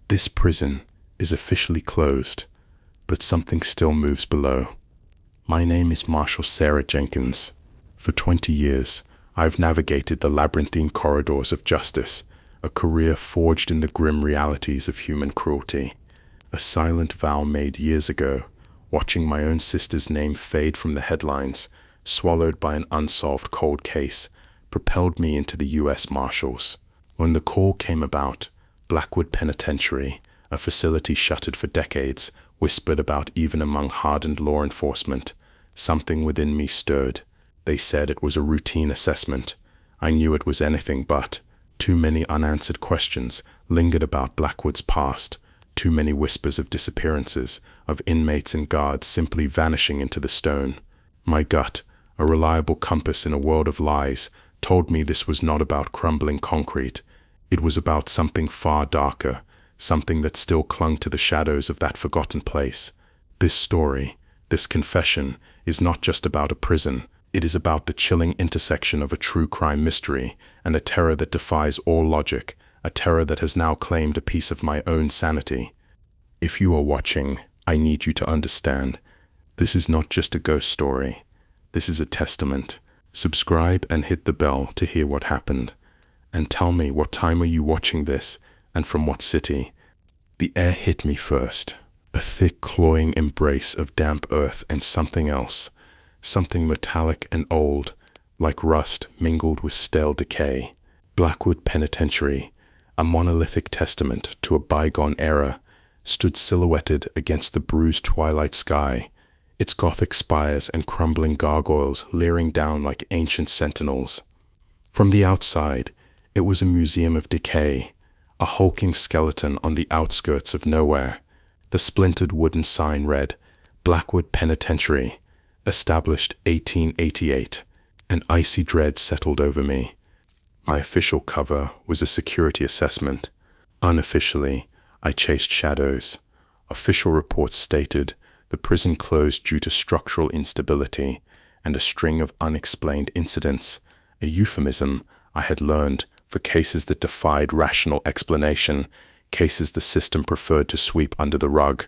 This prison is officially closed, but something still moves below. My name is Marshal Sarah Jenkins. For 20 years, I've navigated the labyrinthine corridors of justice, a career forged in the grim realities of human cruelty. A silent vow made years ago, watching my own sister's name fade from the headlines, swallowed by an unsolved cold case, propelled me into the U.S. Marshals. When the call came about, Blackwood Penitentiary, a facility shuttered for decades, whispered about even among hardened law enforcement. Something within me stirred. They said it was a routine assessment. I knew it was anything but. Too many unanswered questions lingered about Blackwood's past. Too many whispers of disappearances, of inmates and guards simply vanishing into the stone. My gut, a reliable compass in a world of lies, told me this was not about crumbling concrete. It was about something far darker, something that still clung to the shadows of that forgotten place. This story, this confession, is not just about a prison. It is about the chilling intersection of a true crime mystery and a terror that defies all logic, a terror that has now claimed a piece of my own sanity. If you are watching, I need you to understand, this is not just a ghost story. This is a testament. Subscribe and hit the bell to hear what happened. And tell me, what time are you watching this, and from what city? The air hit me first. A thick, cloying embrace of damp earth and something else. Something metallic and old, like rust mingled with stale decay. Blackwood Penitentiary, a monolithic testament to a bygone era, stood silhouetted against the bruised twilight sky, its Gothic spires and crumbling gargoyles leering down like ancient sentinels. From the outside, it was a museum of decay, a hulking skeleton on the outskirts of nowhere. The splintered wooden sign read, Blackwood Penitentiary, established 1888. An icy dread settled over me. My official cover was a security assessment. Unofficially, I chased shadows. Official reports stated the prison closed due to structural instability and a string of unexplained incidents, a euphemism I had learned for cases that defied rational explanation, cases the system preferred to sweep under the rug.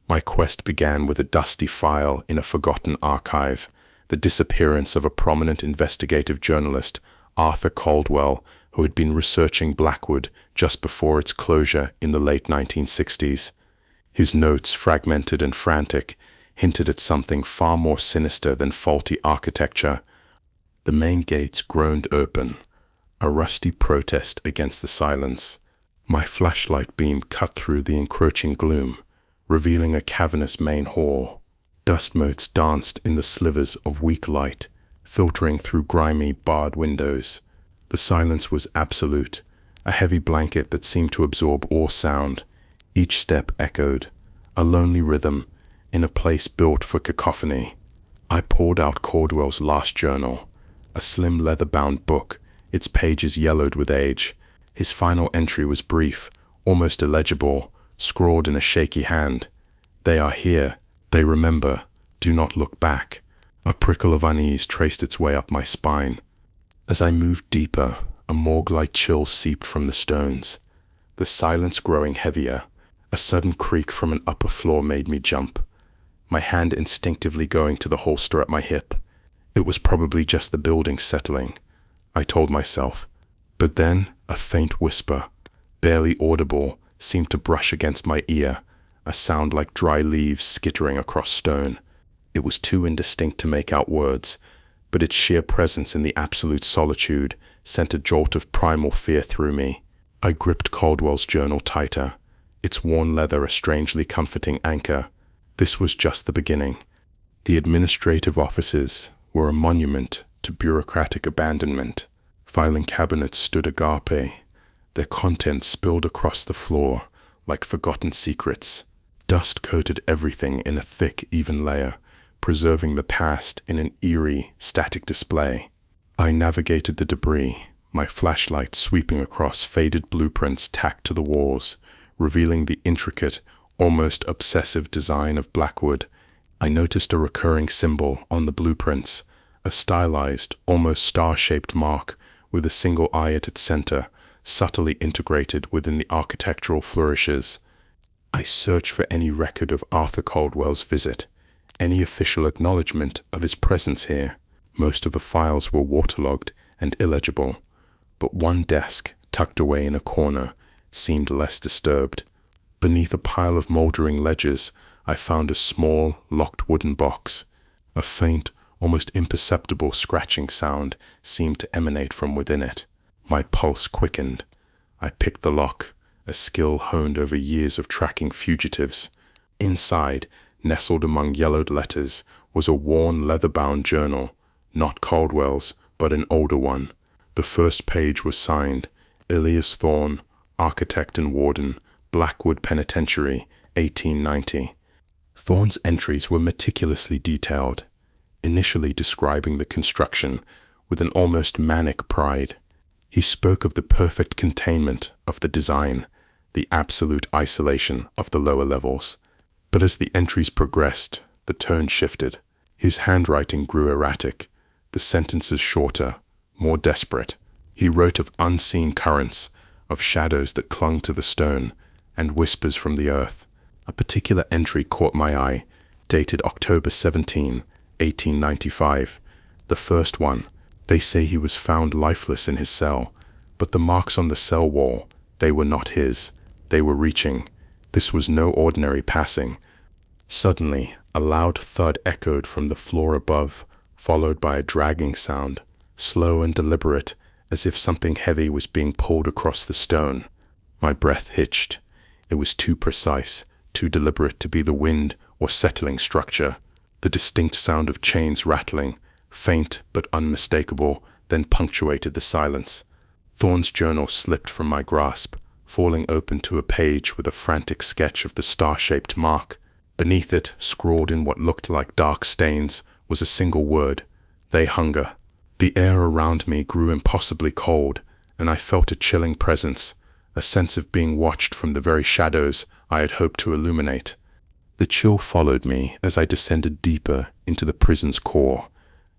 My quest began with a dusty file in a forgotten archive, the disappearance of a prominent investigative journalist, Arthur Caldwell, who had been researching Blackwood just before its closure in the late 1960s. His notes, fragmented and frantic, hinted at something far more sinister than faulty architecture. The main gates groaned open, a rusty protest against the silence. My flashlight beam cut through the encroaching gloom, revealing a cavernous main hall. Dust motes danced in the slivers of weak light, filtering through grimy, barred windows. The silence was absolute, a heavy blanket that seemed to absorb all sound. Each step echoed, a lonely rhythm, in a place built for cacophony. I pulled out Caldwell's last journal, a slim leather-bound book, its pages yellowed with age. His final entry was brief, almost illegible, scrawled in a shaky hand. They are here. They remember. Do not look back. A prickle of unease traced its way up my spine. As I moved deeper, a morgue-like chill seeped from the stones. The silence growing heavier. A sudden creak from an upper floor made me jump, my hand instinctively going to the holster at my hip. It was probably just the building settling, I told myself. But then, a faint whisper, barely audible, seemed to brush against my ear, a sound like dry leaves skittering across stone. It was too indistinct to make out words, but its sheer presence in the absolute solitude sent a jolt of primal fear through me. I gripped Caldwell's journal tighter, its worn leather a strangely comforting anchor. This was just the beginning. The administrative offices were a monument to bureaucratic abandonment. Filing cabinets stood agape, their contents spilled across the floor like forgotten secrets. Dust coated everything in a thick, even layer, preserving the past in an eerie, static display. I navigated the debris, my flashlight sweeping across faded blueprints tacked to the walls, revealing the intricate, almost obsessive design of Blackwood. I noticed a recurring symbol on the blueprints, a stylized, almost star-shaped mark with a single eye at its center, subtly integrated within the architectural flourishes. I searched for any record of Arthur Caldwell's visit, any official acknowledgement of his presence here. Most of the files were waterlogged and illegible, but one desk, tucked away in a corner, seemed less disturbed. Beneath a pile of moldering ledgers, I found a small, locked wooden box. A faint, almost imperceptible scratching sound seemed to emanate from within it. My pulse quickened. I picked the lock, a skill honed over years of tracking fugitives. Inside, nestled among yellowed letters, was a worn leather-bound journal, not Caldwell's, but an older one. The first page was signed, Elias Thorne, Architect and Warden, Blackwood Penitentiary, 1890. Thorne's entries were meticulously detailed, initially describing the construction with an almost manic pride. He spoke of the perfect containment of the design, the absolute isolation of the lower levels. But as the entries progressed, the tone shifted. His handwriting grew erratic, the sentences shorter, more desperate. He wrote of unseen currents, of shadows that clung to the stone, and whispers from the earth. A particular entry caught my eye, dated October 17, 1895. The first one. They say he was found lifeless in his cell, but the marks on the cell wall, they were not his. They were reaching. This was no ordinary passing. Suddenly, a loud thud echoed from the floor above, followed by a dragging sound, slow and deliberate, as if something heavy was being pulled across the stone. My breath hitched. It was too precise, too deliberate to be the wind or settling structure. The distinct sound of chains rattling, faint but unmistakable, then punctuated the silence. Thorne's journal slipped from my grasp, falling open to a page with a frantic sketch of the star-shaped mark. Beneath it, scrawled in what looked like dark stains, was a single word: they hunger. The air around me grew impossibly cold, and I felt a chilling presence, a sense of being watched from the very shadows I had hoped to illuminate. The chill followed me as I descended deeper into the prison's core,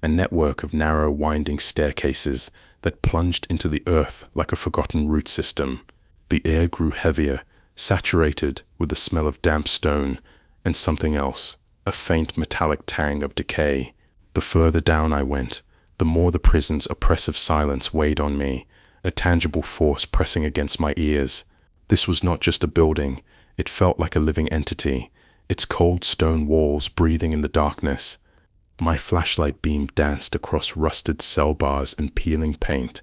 a network of narrow, winding staircases that plunged into the earth like a forgotten root system. The air grew heavier, saturated with the smell of damp stone and something else, a faint metallic tang of decay. The further down I went, the more the prison's oppressive silence weighed on me, a tangible force pressing against my ears. This was not just a building, it felt like a living entity, its cold stone walls breathing in the darkness. My flashlight beam danced across rusted cell bars and peeling paint,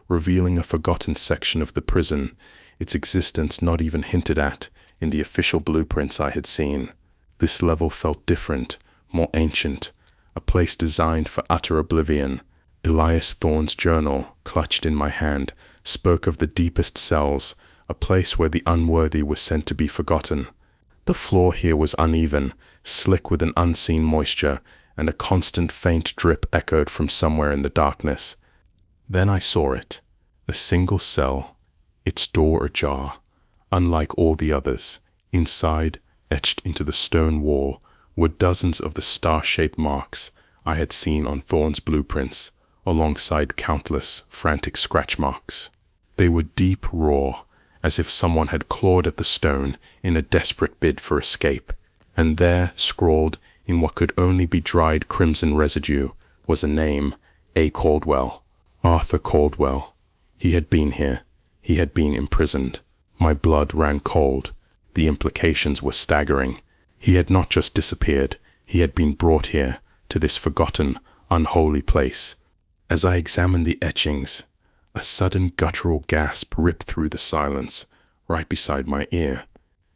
revealing a forgotten section of the prison, its existence not even hinted at in the official blueprints I had seen. This level felt different, more ancient, a place designed for utter oblivion. Elias Thorne's journal, clutched in my hand, spoke of the deepest cells, a place where the unworthy were sent to be forgotten. The floor here was uneven, slick with an unseen moisture, and a constant faint drip echoed from somewhere in the darkness. Then I saw it, a single cell, its door ajar, unlike all the others. Inside, etched into the stone wall, were dozens of the star-shaped marks I had seen on Thorne's blueprints, alongside countless frantic scratch marks. They were deep, raw, as if someone had clawed at the stone in a desperate bid for escape. And there, scrawled in what could only be dried crimson residue, was a name: A. Caldwell. Arthur Caldwell. He had been here. He had been imprisoned. My blood ran cold. The implications were staggering. He had not just disappeared, he had been brought here, to this forgotten, unholy place. As I examined the etchings, a sudden guttural gasp ripped through the silence, right beside my ear.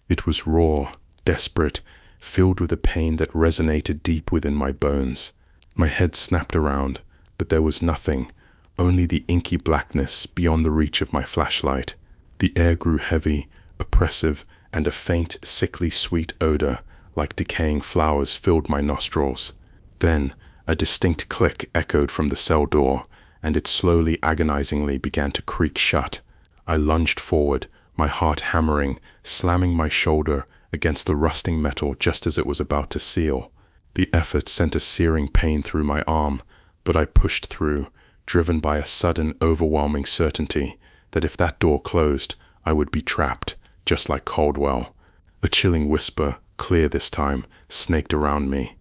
It was raw, desperate, filled with a pain that resonated deep within my bones. My head snapped around, but there was nothing, only the inky blackness beyond the reach of my flashlight. The air grew heavy, oppressive, and a faint, sickly sweet odor, like decaying flowers, filled my nostrils. Then, a distinct click echoed from the cell door, and it slowly, agonizingly began to creak shut. I lunged forward, my heart hammering, slamming my shoulder against the rusting metal just as it was about to seal. The effort sent a searing pain through my arm, but I pushed through, driven by a sudden, overwhelming certainty that if that door closed, I would be trapped, just like Caldwell. A chilling whisper, clear this time, snaked around me.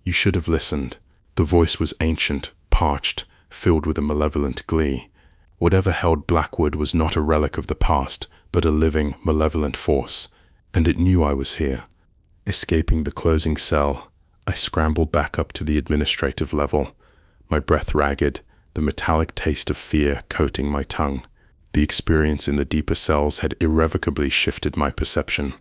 You should have listened. The voice was ancient, parched, filled with a malevolent glee. Whatever held Blackwood was not a relic of the past, but a living, malevolent force, and it knew I was here. Escaping the closing cell, I scrambled back up to the administrative level, my breath ragged, the metallic taste of fear coating my tongue. The experience in the deeper cells had irrevocably shifted my perception.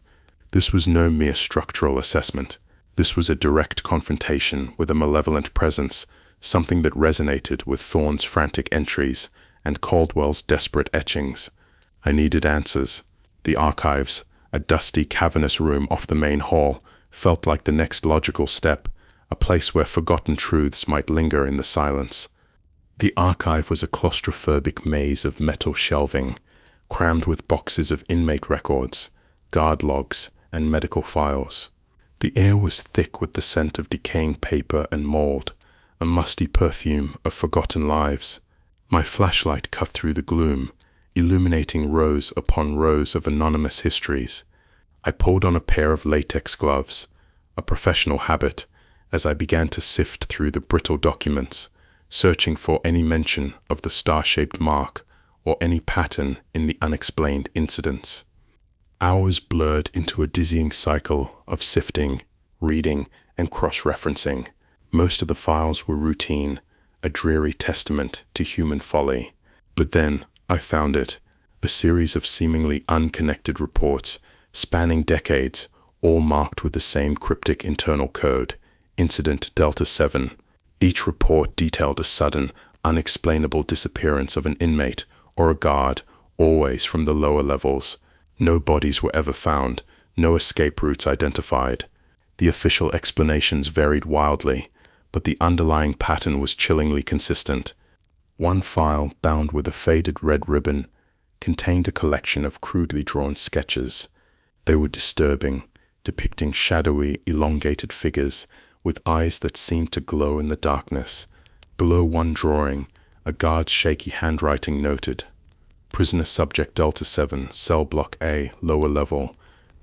This was no mere structural assessment. This was a direct confrontation with a malevolent presence, something that resonated with Thorne's frantic entries and Caldwell's desperate etchings. I needed answers. The archives, a dusty, cavernous room off the main hall, felt like the next logical step, a place where forgotten truths might linger in the silence. The archive was a claustrophobic maze of metal shelving, crammed with boxes of inmate records, guard logs, and medical files. The air was thick with the scent of decaying paper and mold, a musty perfume of forgotten lives. My flashlight cut through the gloom, illuminating rows upon rows of anonymous histories. I pulled on a pair of latex gloves, a professional habit, as I began to sift through the brittle documents, searching for any mention of the star-shaped mark or any pattern in the unexplained incidents. Hours blurred into a dizzying cycle of sifting, reading, and cross-referencing. Most of the files were routine, a dreary testament to human folly. But then I found it, a series of seemingly unconnected reports, spanning decades, all marked with the same cryptic internal code, Incident Delta 7. Each report detailed a sudden, unexplainable disappearance of an inmate or a guard, always from the lower levels. No bodies were ever found, no escape routes identified. The official explanations varied wildly, but the underlying pattern was chillingly consistent. One file, bound with a faded red ribbon, contained a collection of crudely drawn sketches. They were disturbing, depicting shadowy, elongated figures with eyes that seemed to glow in the darkness. Below one drawing, a guard's shaky handwriting noted, "Prisoner Subject Delta 7, Cell Block A, lower level,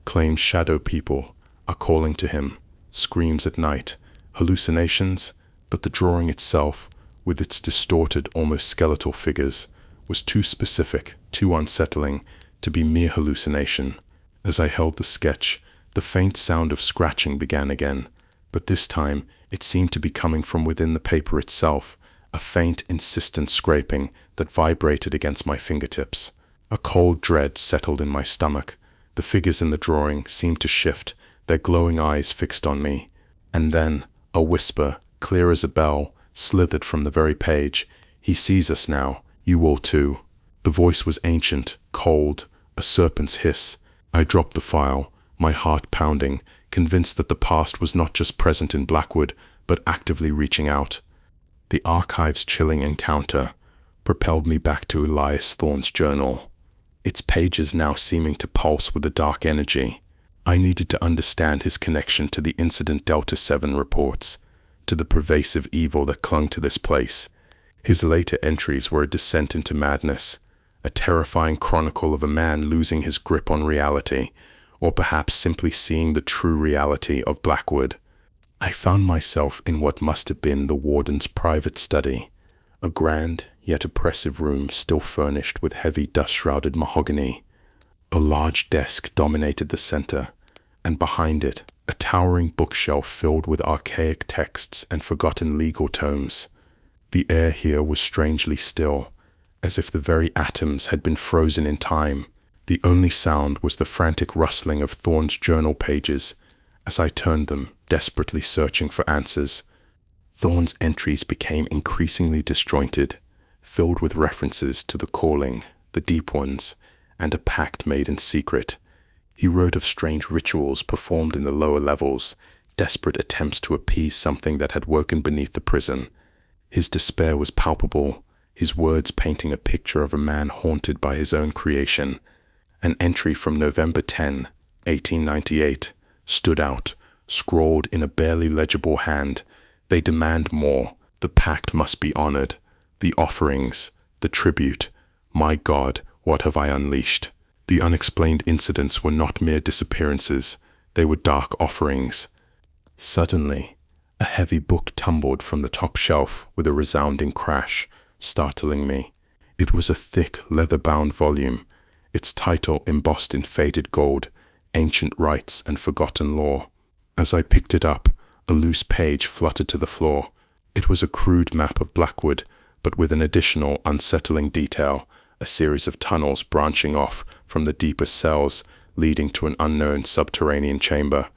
claims shadow people are calling to him, screams at night, hallucinations," but the drawing itself, with its distorted, almost skeletal figures, was too specific, too unsettling, to be mere hallucination. As I held the sketch, the faint sound of scratching began again, but this time it seemed to be coming from within the paper itself, a faint, insistent scraping that vibrated against my fingertips. A cold dread settled in my stomach. The figures in the drawing seemed to shift, their glowing eyes fixed on me. And then, a whisper, clear as a bell, slithered from the very page. "He sees us now. You will too." The voice was ancient, cold, a serpent's hiss. I dropped the file, my heart pounding, convinced that the past was not just present in Blackwood, but actively reaching out. The archive's chilling encounter propelled me back to Elias Thorne's journal, its pages now seeming to pulse with a dark energy. I needed to understand his connection to the Incident Delta 7 reports, to the pervasive evil that clung to this place. His later entries were a descent into madness, a terrifying chronicle of a man losing his grip on reality, or perhaps simply seeing the true reality of Blackwood. I found myself in what must have been the warden's private study, a grand yet oppressive room still furnished with heavy dust-shrouded mahogany. A large desk dominated the center, and behind it, a towering bookshelf filled with archaic texts and forgotten legal tomes. The air here was strangely still, as if the very atoms had been frozen in time. The only sound was the frantic rustling of Thorne's journal pages as I turned them, desperately searching for answers. Thorne's entries became increasingly disjointed, filled with references to the calling, the deep ones, and a pact made in secret. He wrote of strange rituals performed in the lower levels, desperate attempts to appease something that had woken beneath the prison. His despair was palpable, his words painting a picture of a man haunted by his own creation. An entry from November 10, 1898, stood out, scrawled in a barely legible hand. "They demand more. The pact must be honored. The offerings, the tribute. My God, What have I unleashed? The unexplained incidents were not mere disappearances, they were dark offerings. Suddenly, a heavy book tumbled from the top shelf with a resounding crash, startling me. It was a thick, leather-bound volume, its title embossed in faded gold, Ancient Rites and Forgotten Lore. As I picked it up, a loose page fluttered to the floor. It was a crude map of Blackwood, but with an additional unsettling detail, a series of tunnels branching off from the deepest cells, leading to an unknown subterranean chamber.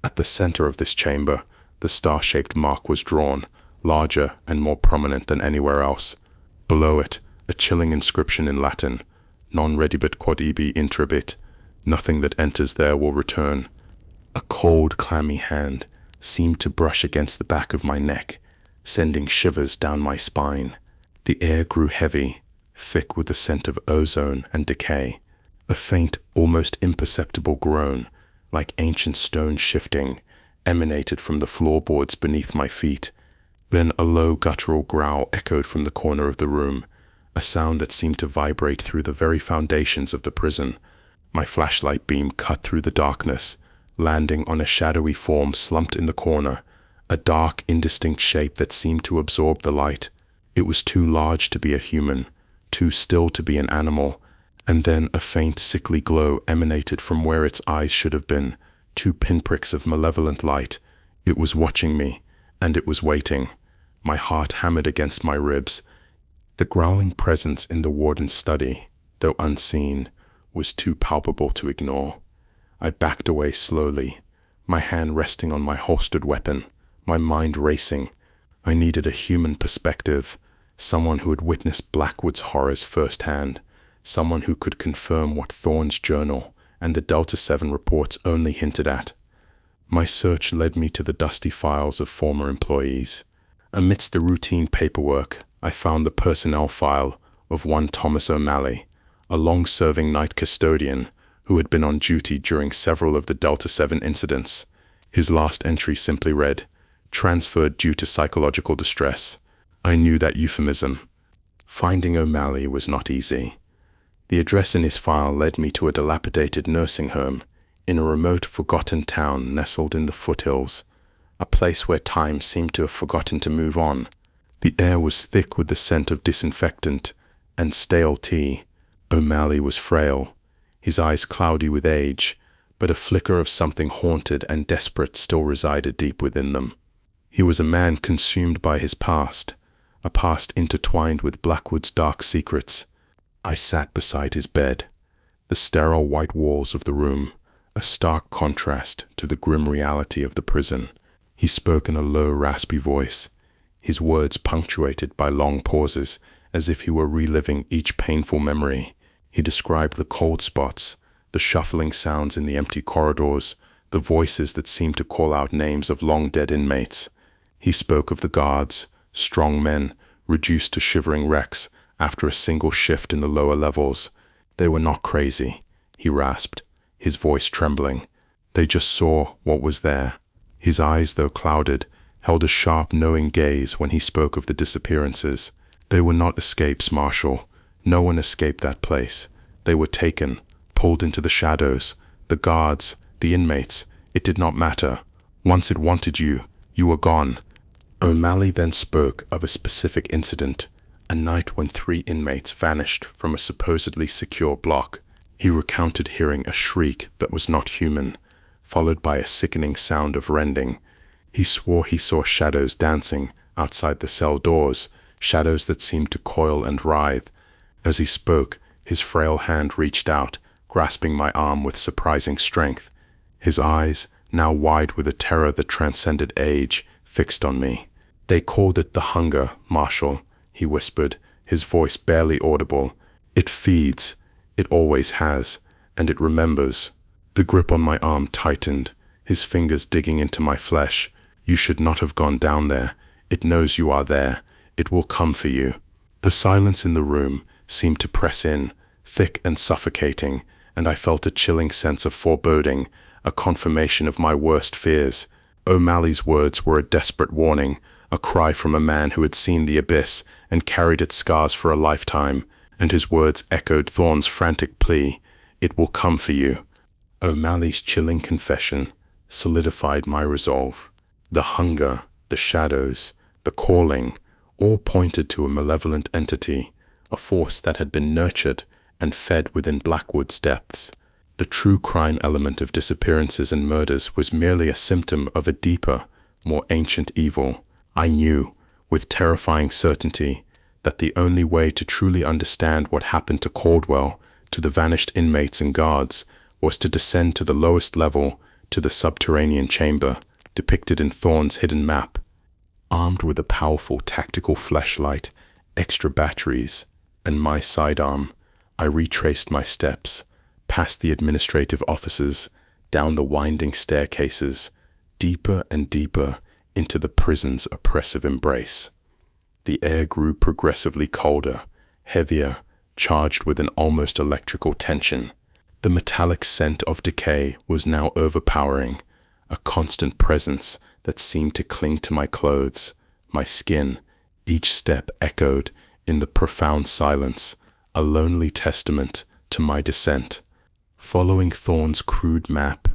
At the center of this chamber, the star-shaped mark was drawn, larger and more prominent than anywhere else. Below it, a chilling inscription in Latin, non redibit quod ibi intrabit, nothing that enters there will return. A cold, clammy hand seemed to brush against the back of my neck, sending shivers down my spine. The air grew heavy, thick with the scent of ozone and decay. A faint, almost imperceptible groan, like ancient stone shifting, emanated from the floorboards beneath my feet. Then a low guttural growl echoed from the corner of the room, a sound that seemed to vibrate through the very foundations of the prison. My flashlight beam cut through the darkness, landing on a shadowy form slumped in the corner, a dark, indistinct shape that seemed to absorb the light. It was too large to be a human, too still to be an animal, and then a faint, sickly glow emanated from where its eyes should have been, two pinpricks of malevolent light. It was watching me, and it was waiting. My heart hammered against my ribs. The growling presence in the warden's study, though unseen, was too palpable to ignore. I backed away slowly, my hand resting on my holstered weapon, my mind racing. I needed a human perspective, someone who had witnessed Blackwood's horrors firsthand, someone who could confirm what Thorne's journal and the Delta 7 reports only hinted at. My search led me to the dusty files of former employees. Amidst the routine paperwork, I found the personnel file of one Thomas O'Malley, a long-serving night custodian who had been on duty during several of the Delta 7 incidents. His last entry simply read, "Transferred due to psychological distress." I knew that euphemism. Finding O'Malley was not easy. The address in his file led me to a dilapidated nursing home in a remote, forgotten town nestled in the foothills, a place where time seemed to have forgotten to move on. The air was thick with the scent of disinfectant and stale tea. O'Malley was frail, his eyes cloudy with age, but a flicker of something haunted and desperate still resided deep within them. He was a man consumed by his past, a past intertwined with Blackwood's dark secrets. I sat beside his bed, the sterile white walls of the room, a stark contrast to the grim reality of the prison. He spoke in a low, raspy voice, his words punctuated by long pauses, as if he were reliving each painful memory. He described the cold spots, the shuffling sounds in the empty corridors, the voices that seemed to call out names of long-dead inmates. He spoke of the guards, strong men, reduced to shivering wrecks after a single shift in the lower levels. They were not crazy, he rasped, his voice trembling. They just saw what was there. His eyes, though clouded, held a sharp, knowing gaze when he spoke of the disappearances. They were not escapes, Marshal. No one escaped that place. They were taken, pulled into the shadows. The guards, the inmates, it did not matter. Once it wanted you, you were gone. O'Malley then spoke of a specific incident, a night when 3 inmates vanished from a supposedly secure block. He recounted hearing a shriek that was not human, followed by a sickening sound of rending. He swore he saw shadows dancing outside the cell doors, shadows that seemed to coil and writhe. As he spoke, his frail hand reached out, grasping my arm with surprising strength. His eyes, now wide with a terror that transcended age, fixed on me. "They called it the hunger, Marshal," he whispered, his voice barely audible. "It feeds, it always has, and it remembers." The grip on my arm tightened, his fingers digging into my flesh. "You should not have gone down there. It knows you are there. It will come for you." The silence in the room seemed to press in, thick and suffocating, and I felt a chilling sense of foreboding, a confirmation of my worst fears. O'Malley's words were a desperate warning, a cry from a man who had seen the abyss and carried its scars for a lifetime. and his words echoed Thorn's frantic plea, "It will come for you." O'Malley's chilling confession solidified my resolve. The hunger, the shadows, the calling, all pointed to a malevolent entity, a force that had been nurtured and fed within Blackwood's depths. The true crime element of disappearances and murders was merely a symptom of a deeper, more ancient evil. I knew, with terrifying certainty, that the only way to truly understand what happened to Caldwell, to the vanished inmates and guards, was to descend to the lowest level, to the subterranean chamber, depicted in Thorn's hidden map. Armed with a powerful tactical flashlight, extra batteries, and my sidearm, I retraced my steps, past the administrative offices, down the winding staircases, deeper and deeper into the prison's oppressive embrace. The air grew progressively colder, heavier, charged with an almost electrical tension. The metallic scent of decay was now overpowering, a constant presence that seemed to cling to my clothes, my skin. Each step echoed in the profound silence, a lonely testament to my descent. Following Thorn's crude map,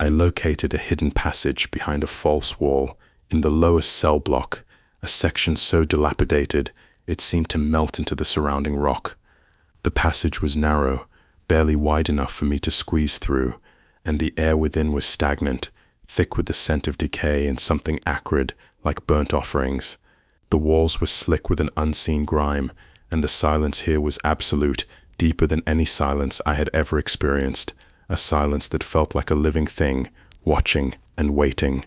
I located a hidden passage behind a false wall in the lowest cell block, a section so dilapidated it seemed to melt into the surrounding rock. The passage was narrow, barely wide enough for me to squeeze through, and the air within was stagnant, thick with the scent of decay and something acrid, like burnt offerings. The walls were slick with an unseen grime, and the silence here was absolute, deeper than any silence I had ever experienced, a silence that felt like a living thing, watching and waiting.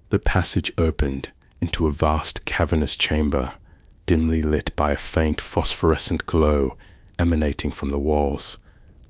The passage opened into a vast cavernous chamber, dimly lit by a faint phosphorescent glow emanating from the walls.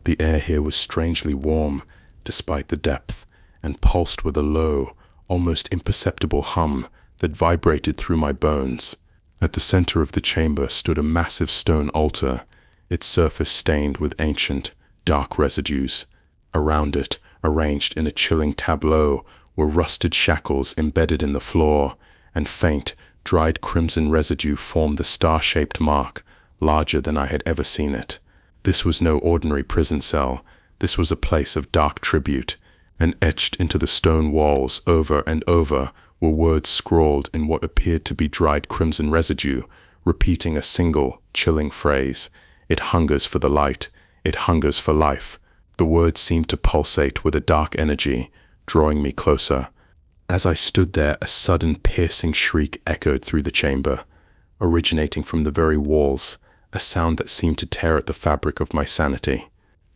The air here was strangely warm, despite the depth, and pulsed with a low, almost imperceptible hum that vibrated through my bones. At the center of the chamber stood a massive stone altar, its surface stained with ancient, dark residues. Around it, arranged in a chilling tableau, were rusted shackles embedded in the floor, and faint, dried crimson residue formed the star-shaped mark, larger than I had ever seen it. This was no ordinary prison cell. This was a place of dark tribute, and etched into the stone walls over and over were words scrawled in what appeared to be dried crimson residue, repeating a single, chilling phrase. "It hungers for the light. It hungers for life." The words seemed to pulsate with a dark energy, drawing me closer. As I stood there, a sudden piercing shriek echoed through the chamber, originating from the very walls, a sound that seemed to tear at the fabric of my sanity.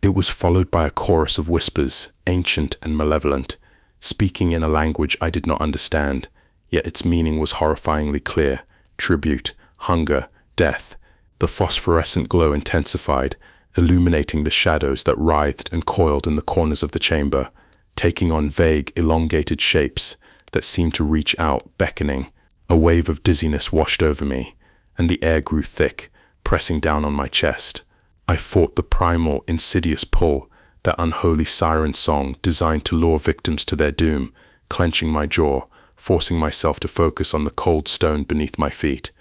It was followed by a chorus of whispers, ancient and malevolent, speaking in a language I did not understand, yet its meaning was horrifyingly clear. Tribute, hunger, death. The phosphorescent glow intensified, illuminating the shadows that writhed and coiled in the corners of the chamber, taking on vague, elongated shapes that seemed to reach out, beckoning. A wave of dizziness washed over me, and the air grew thick, pressing down on my chest. I fought the primal, insidious pull, that unholy siren song designed to lure victims to their doom, clenching my jaw, forcing myself to focus on the cold stone beneath my feet.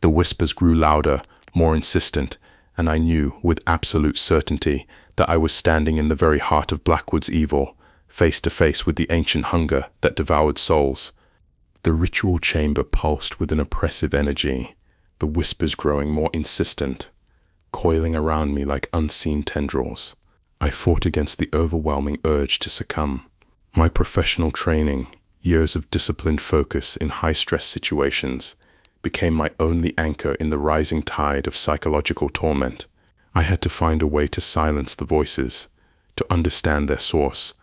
The whispers grew louder, more insistent, and I knew, with absolute certainty, that I was standing in the very heart of Blackwood's evil, face to face with the ancient hunger that devoured souls. The ritual chamber pulsed with an oppressive energy, the whispers growing more insistent, coiling around me like unseen tendrils. I fought against the overwhelming urge to succumb. My professional training, years of disciplined focus in high-stress situations, became my only anchor in the rising tide of psychological torment. I had to find a way to silence the voices, to understand their source.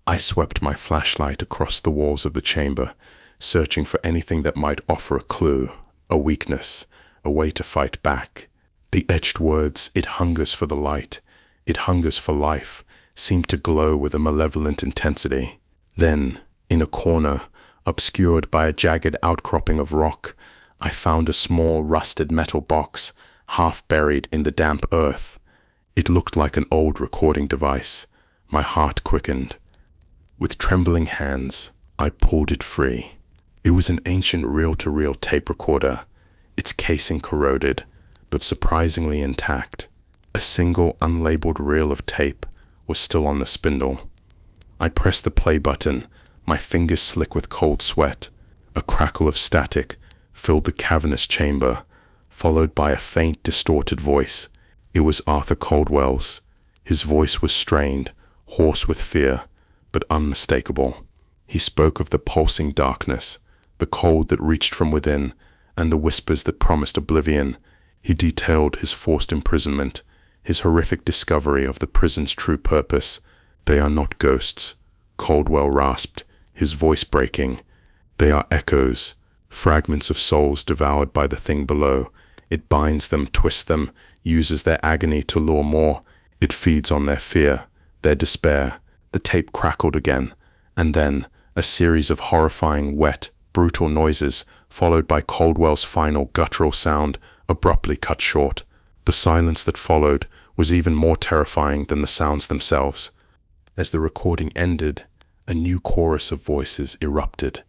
I swept my flashlight across the walls of the chamber, searching for anything that might offer a clue, a weakness, a way to fight back. The etched words, "It hungers for the light, it hungers for life," seemed to glow with a malevolent intensity. Then, in a corner, obscured by a jagged outcropping of rock, I found a small rusted metal box, half buried in the damp earth. It looked like an old recording device. My heart quickened. With trembling hands, I pulled it free. It was an ancient reel-to-reel tape recorder, its casing corroded, but surprisingly intact. A single unlabeled reel of tape was still on the spindle. I pressed the play button, my fingers slick with cold sweat. A crackle of static filled the cavernous chamber, followed by a faint, distorted voice. It was Arthur Caldwell's. His voice was strained, hoarse with fear, but unmistakable. He spoke of the pulsing darkness, the cold that reached from within, and the whispers that promised oblivion. He detailed his forced imprisonment, his horrific discovery of the prison's true purpose. "They are not ghosts," Caldwell rasped, his voice breaking. "They are echoes, fragments of souls devoured by the thing below. It binds them, twists them, uses their agony to lure more. It feeds on their fear, their despair." The tape crackled again, and then a series of horrifying, wet, brutal noises, followed by Caldwell's final guttural sound, abruptly cut short. The silence that followed was even more terrifying than the sounds themselves. As the recording ended, a new chorus of voices erupted,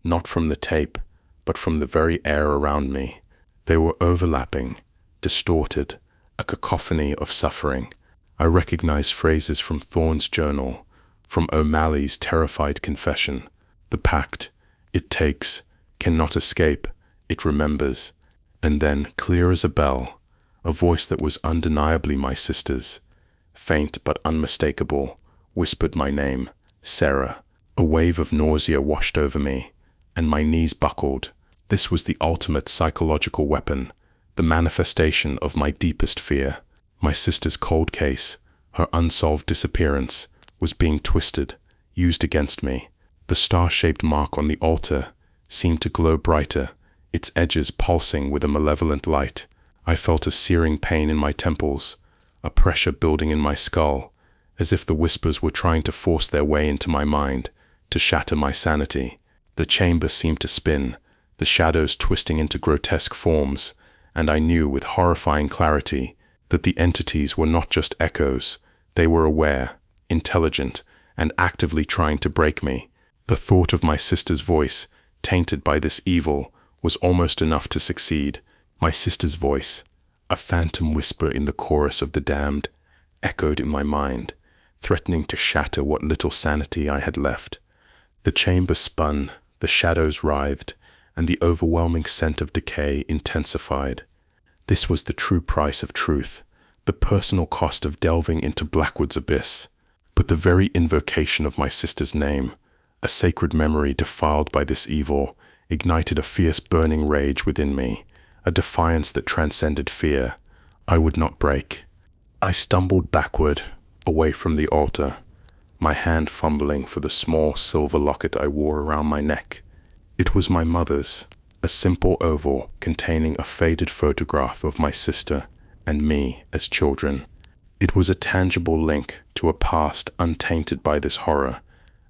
not from the tape, but from the very air around me. They were overlapping, distorted, a cacophony of suffering. I recognized phrases from Thorne's journal, from O'Malley's terrified confession. The pact, it takes, cannot escape, it remembers. And then, clear as a bell, a voice that was undeniably my sister's, faint but unmistakable, whispered my name, Sarah. A wave of nausea washed over me, and my knees buckled. This was the ultimate psychological weapon, the manifestation of my deepest fear. My sister's cold case, her unsolved disappearance, was being twisted, used against me. The star-shaped mark on the altar seemed to glow brighter, its edges pulsing with a malevolent light. I felt a searing pain in my temples, a pressure building in my skull, as if the whispers were trying to force their way into my mind, to shatter my sanity. The chamber seemed to spin, the shadows twisting into grotesque forms, and I knew with horrifying clarity that the entities were not just echoes. They were aware, intelligent, and actively trying to break me. The thought of my sister's voice, tainted by this evil, was almost enough to succeed. My sister's voice, a phantom whisper in the chorus of the damned, echoed in my mind, threatening to shatter what little sanity I had left. The chamber spun, the shadows writhed, and the overwhelming scent of decay intensified. This was the true price of truth, the personal cost of delving into Blackwood's abyss. But the very invocation of my sister's name, a sacred memory defiled by this evil, ignited a fierce burning rage within me, a defiance that transcended fear. I would not break. I stumbled backward, away from the altar, my hand fumbling for the small silver locket I wore around my neck. It was my mother's, a simple oval containing a faded photograph of my sister and me as children. It was a tangible link to a past untainted by this horror,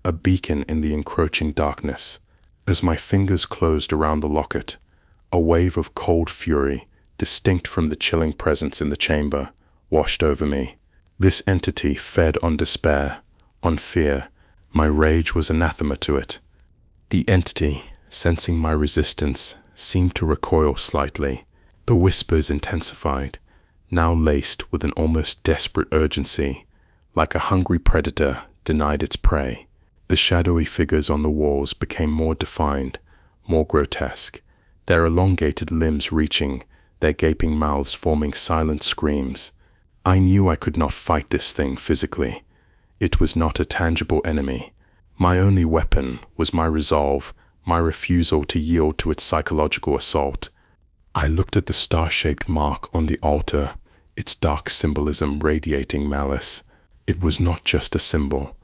a beacon in the encroaching darkness. As my fingers closed around the locket, a wave of cold fury, distinct from the chilling presence in the chamber, washed over me. This entity fed on despair, on fear. My rage was anathema to it. The entity, sensing my resistance, seemed to recoil slightly. The whispers intensified, now laced with an almost desperate urgency, like a hungry predator denied its prey. The shadowy figures on the walls became more defined, more grotesque, their elongated limbs reaching, their gaping mouths forming silent screams. I knew I could not fight this thing physically. It was not a tangible enemy. My only weapon was my resolve, my refusal to yield to its psychological assault. I looked at the star-shaped mark on the altar, its dark symbolism radiating malice. It was not just a symbol.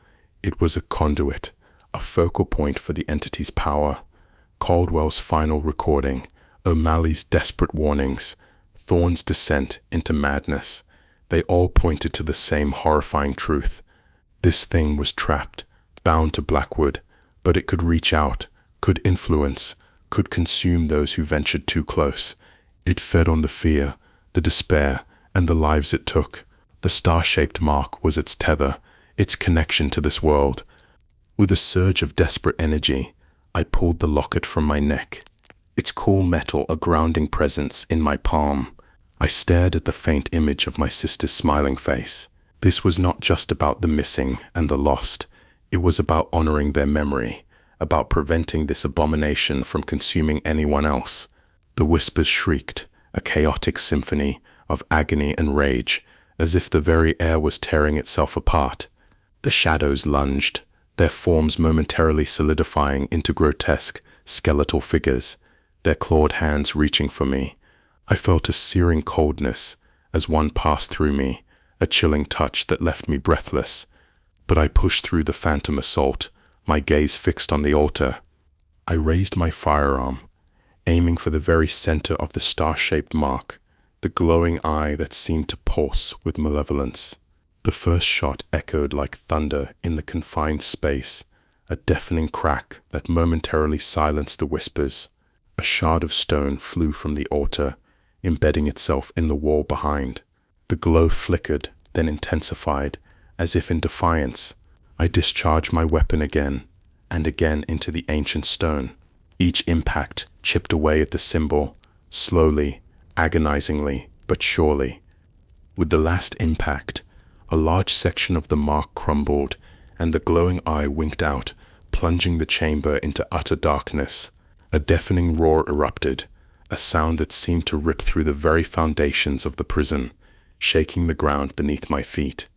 It was a conduit, a focal point for the entity's power. Caldwell's final recording, O'Malley's desperate warnings, Thorne's descent into madness. They all pointed to the same horrifying truth. This thing was trapped, bound to Blackwood, but it could reach out, could influence, could consume those who ventured too close. It fed on the fear, the despair, and the lives it took. The star-shaped mark was its tether, its connection to this world. With a surge of desperate energy, I pulled the locket from my neck, its cool metal a grounding presence in my palm. I stared at the faint image of my sister's smiling face. This was not just about the missing and the lost. It was about honoring their memory, about preventing this abomination from consuming anyone else. The whispers shrieked, a chaotic symphony of agony and rage, as if the very air was tearing itself apart. The shadows lunged, their forms momentarily solidifying into grotesque, skeletal figures, their clawed hands reaching for me. I felt a searing coldness as one passed through me, a chilling touch that left me breathless. But I pushed through the phantom assault, my gaze fixed on the altar. I raised my firearm, aiming for the very center of the star-shaped mark, the glowing eye that seemed to pulse with malevolence. The first shot echoed like thunder in the confined space, a deafening crack that momentarily silenced the whispers. A shard of stone flew from the altar, embedding itself in the wall behind. The glow flickered, then intensified, as if in defiance. I discharged my weapon again, and again into the ancient stone. Each impact chipped away at the symbol, slowly, agonizingly, but surely. With the last impact, a large section of the mark crumbled, and the glowing eye winked out, plunging the chamber into utter darkness. A deafening roar erupted, a sound that seemed to rip through the very foundations of the prison, shaking the ground beneath my feet.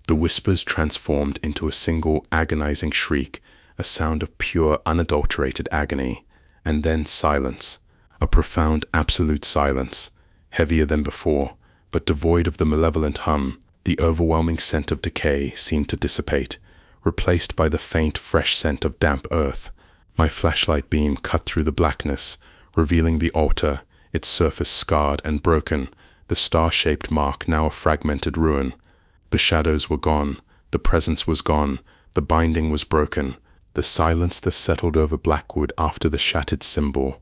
The whispers transformed into a single agonizing shriek, a sound of pure, unadulterated agony, and then silence, a profound, absolute silence, heavier than before, but devoid of the malevolent hum. The overwhelming scent of decay seemed to dissipate, replaced by the faint, fresh scent of damp earth. My flashlight beam cut through the blackness, revealing the altar, its surface scarred and broken, the star-shaped mark now a fragmented ruin. The shadows were gone, the presence was gone, the binding was broken. The silence that settled over Blackwood after the shattered symbol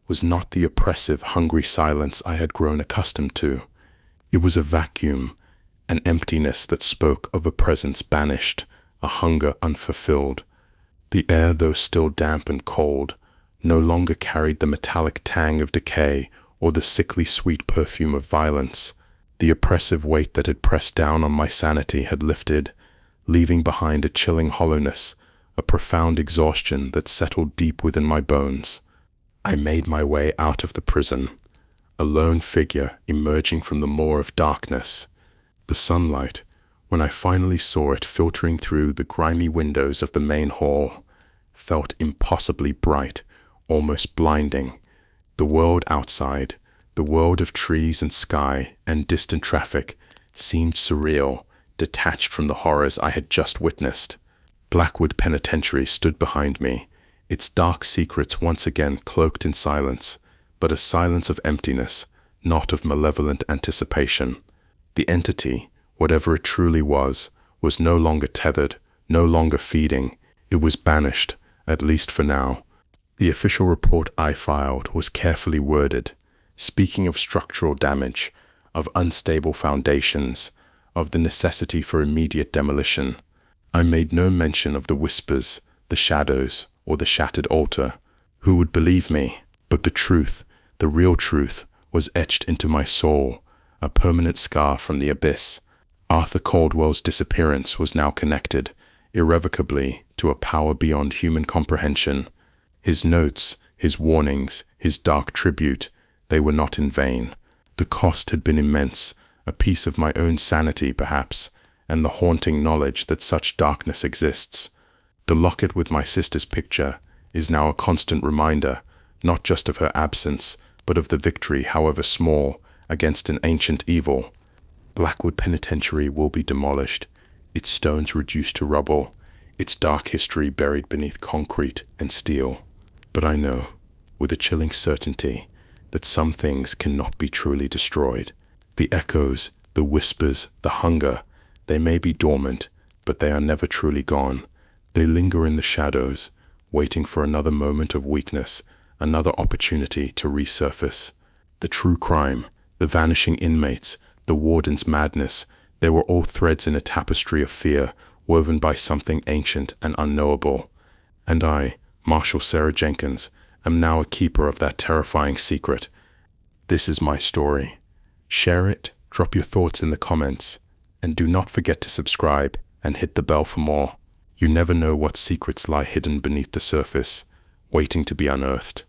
was not the oppressive, hungry silence I had grown accustomed to. It was a vacuum, an emptiness that spoke of a presence banished, a hunger unfulfilled. The air, though still damp and cold, no longer carried the metallic tang of decay or the sickly sweet perfume of violence. The oppressive weight that had pressed down on my sanity had lifted, leaving behind a chilling hollowness, a profound exhaustion that settled deep within my bones. I made my way out of the prison, a lone figure emerging from the maw of darkness. The sunlight, when I finally saw it filtering through the grimy windows of the main hall, felt impossibly bright, almost blinding. The world outside, the world of trees and sky and distant traffic, seemed surreal, detached from the horrors I had just witnessed. Blackwood Penitentiary stood behind me, its dark secrets once again cloaked in silence, but a silence of emptiness, not of malevolent anticipation. The entity, whatever it truly was no longer tethered, no longer feeding. It was banished, at least for now. The official report I filed was carefully worded, speaking of structural damage, of unstable foundations, of the necessity for immediate demolition. I made no mention of the whispers, the shadows, or the shattered altar. Who would believe me? But the truth, the real truth, was etched into my soul, a permanent scar from the abyss. Arthur Caldwell's disappearance was now connected, irrevocably, to a power beyond human comprehension. His notes, his warnings, his dark tribute, they were not in vain. The cost had been immense, a piece of my own sanity, perhaps, and the haunting knowledge that such darkness exists. The locket with my sister's picture is now a constant reminder, not just of her absence, but of the victory, however small, against an ancient evil. Blackwood Penitentiary will be demolished, its stones reduced to rubble, its dark history buried beneath concrete and steel. But I know, with a chilling certainty, that some things cannot be truly destroyed. The echoes, the whispers, the hunger, they may be dormant, but they are never truly gone. They linger in the shadows, waiting for another moment of weakness, another opportunity to resurface. The true crime, the vanishing inmates, the warden's madness, they were all threads in a tapestry of fear, woven by something ancient and unknowable. And I, Marshal Sarah Jenkins, am now a keeper of that terrifying secret. This is my story, Share it, drop your thoughts in the comments, and do not forget to subscribe and hit the bell for more. You never know what secrets lie hidden beneath the surface, waiting to be unearthed.